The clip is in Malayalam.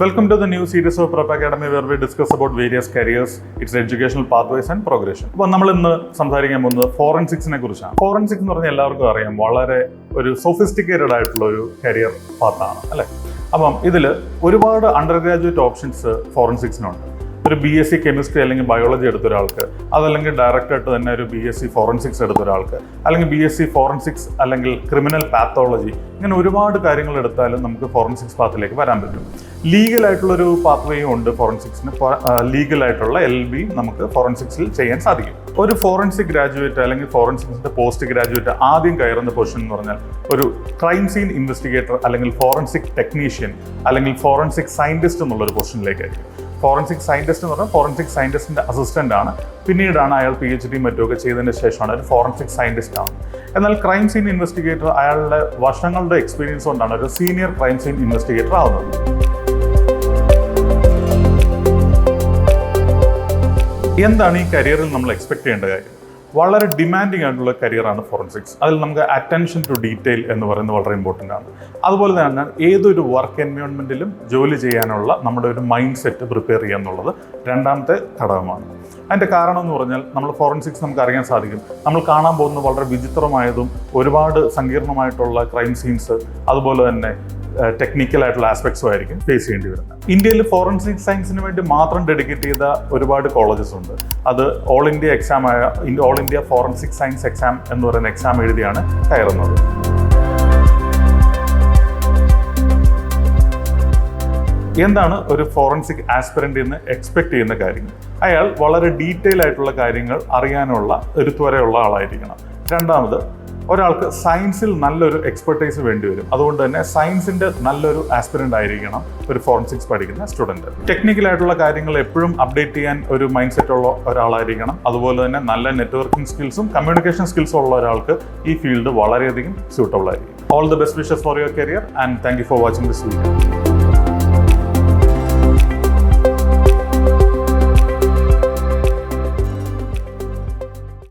Welcome to the new series of Prep Academy where we discuss about various careers, its educational pathways and progression. അപ്പോൾ നമ്മൾ ഇന്ന് സംസാരിക്കാൻ പോകുന്നത് ഫോറൻസിക്സിനെ കുറിച്ചാണ്. ഫോറൻസിക്സ് എന്ന് പറഞ്ഞാൽ എല്ലാവർക്കും അറിയാം, വളരെ ഒരു സൊഫിസ്റ്റിക്കേറ്റഡ് ആയിട്ടുള്ള ഒരു കരിയർ പാത്താണ് അല്ലേ. അപ്പം ഇതിൽ ഒരുപാട് അണ്ടർ ഗ്രാജുവേറ്റ് ഓപ്ഷൻസ് ഫോറൻസിക്സിനുണ്ട്. ഒരു BSc കെമിസ്ട്രി അല്ലെങ്കിൽ ബയോളജി എടുത്ത ഒരാൾക്ക്, അതല്ലെങ്കിൽ ഡയറക്റ്റായിട്ട് തന്നെ ഒരു BSc ഫോറൻസിക്സ് എടുത്ത ഒരാൾക്ക്, അല്ലെങ്കിൽ BSc ഫോറൻസിക്സ് അല്ലെങ്കിൽ ക്രിമിനൽ പാത്തോളജി, ഇങ്ങനെ ഒരുപാട് കാര്യങ്ങൾ എടുത്താലും നമുക്ക് ഫോറൻസിക്സ് പാത്തിലേക്ക് വരാൻ പറ്റും. ലീഗലായിട്ടുള്ളൊരു പാത്വേയും ഉണ്ട് ഫോറൻസിക്സിന്. ലീഗലായിട്ടുള്ള LLB നമുക്ക് ഫോറൻസിക്സിൽ ചെയ്യാൻ സാധിക്കും. ഒരു ഫോറൻസിക് ഗ്രാജുവേറ്റ് അല്ലെങ്കിൽ ഫോറൻസിക്സിന്റെ പോസ്റ്റ് ഗ്രാജുവേറ്റ് ആദ്യം കയറുന്ന പൊസിഷൻ എന്ന് പറഞ്ഞാൽ ഒരു ക്രൈം സീൻ ഇൻവെസ്റ്റിഗേറ്റർ അല്ലെങ്കിൽ ഫോറൻസിക് ടെക്നീഷ്യൻ അല്ലെങ്കിൽ ഫോറൻസിക് സയന്റിസ്റ്റ് എന്നുള്ളൊരു പൊസിഷനിലേക്കായിരിക്കും. ഫോറൻസിക് സയന്റിസ്റ്റ് എന്ന് പറഞ്ഞാൽ ഫോറൻസിക് സയന്റിസ്റ്റിന്റെ അസിസ്റ്റന്റ് ആണ്. പിന്നീടാണ് അയാൾ PhD മറ്റുമൊക്കെ ചെയ്തതിന് ശേഷമാണ് ഒരു ഫോറൻസിക് സയന്റിസ്റ്റ് ആണ്. എന്നാൽ ക്രൈം സീൻ ഇൻവെസ്റ്റിഗേറ്റർ അയാളുടെ വർഷങ്ങളുടെ എക്സ്പീരിയൻസ് കൊണ്ടാണ് ഒരു സീനിയർ ക്രൈം സീൻ ഇൻവെസ്റ്റിഗേറ്റർ ആവുന്നത്. എന്താണ് ഈ കരിയറിൽ നമ്മൾ എക്സ്പെക്ട് ചെയ്യേണ്ട കാര്യം? വളരെ ഡിമാൻഡിങ് ആയിട്ടുള്ള കരിയറാണ് ഫോറൻസിക്സ്. അതിൽ നമുക്ക് അറ്റൻഷൻ ടു ഡീറ്റെയിൽ എന്ന് പറയുന്നത് വളരെ ഇമ്പോർട്ടൻ്റ് ആണ്. അതുപോലെ തന്നെ ഏതൊരു വർക്ക് എൻവയോൺമെൻറ്റിലും ജോലി ചെയ്യാനുള്ള നമ്മുടെ ഒരു മൈൻഡ് സെറ്റ് പ്രിപ്പയർ ചെയ്യുക എന്നുള്ളത് രണ്ടാമത്തെ ഘടകമാണ്. അതിൻ്റെ കാരണം എന്ന് പറഞ്ഞാൽ നമ്മൾ ഫോറൻസിക്സ് നമുക്ക് അറിയാൻ സാധിക്കും, നമ്മൾ കാണാൻ പോകുന്ന വളരെ വിചിത്രമായതും ഒരുപാട് സങ്കീർണമായിട്ടുള്ള ക്രൈം സീൻസ്, അതുപോലെ തന്നെ ടെക്നിക്കലായിട്ടുള്ള ആസ്പെക്ട്സും ആയിരിക്കും ഫേസ് ചെയ്യേണ്ടി വരുന്നത്. ഇന്ത്യയിൽ ഫോറൻസിക് സയൻസിന് വേണ്ടി മാത്രം ഡെഡിക്കേറ്റ് ചെയ്ത ഒരുപാട് കോളേജസ് ഉണ്ട്. അത് ഓൾ ഇന്ത്യ എക്സാമായ all India forensic science exam എന്ന് പറയുന്ന എക്സാം എഴുതിയാണ് കയറുന്നത്. എന്താണ് ഒരു ഫോറൻസിക് ആസ്പിറന്റ് എന്ന് എക്സ്പെക്ട് ചെയ്യുന്ന കാര്യങ്ങൾ? അയാൾ വളരെ ഡീറ്റെയിൽ ആയിട്ടുള്ള കാര്യങ്ങൾ അറിയാനുള്ള ഒരു ത്വരയുള്ള ആളായിരിക്കണം. രണ്ടാമത്, ഒരാൾക്ക് സയൻസിൽ നല്ലൊരു എക്സ്പെർട്ടൈസ് വേണ്ടി വരും. അതുകൊണ്ട് തന്നെ സയൻസിന്റെ നല്ലൊരു ആസ്പിറന്റ് ആയിരിക്കണം ഒരു ഫോറൻസിക്സ് പഠിക്കുന്ന സ്റ്റുഡൻറ്റ്. ടെക്നിക്കലായിട്ടുള്ള കാര്യങ്ങൾ എപ്പോഴും അപ്ഡേറ്റ് ചെയ്യാൻ ഒരു മൈൻഡ് സെറ്റ് ഉള്ള ഒരാളായിരിക്കണം. അതുപോലെ തന്നെ നല്ല നെറ്റ്വർക്കിംഗ് സ്കിൽസും കമ്മ്യൂണിക്കേഷൻ സ്കിൽസും ഉള്ള ഒരാൾക്ക് ഈ ഫീൽഡ് വളരെയധികം സ്യൂട്ടബിൾ ആയിരിക്കും. All the best wishes for your career and thank you for watching this video.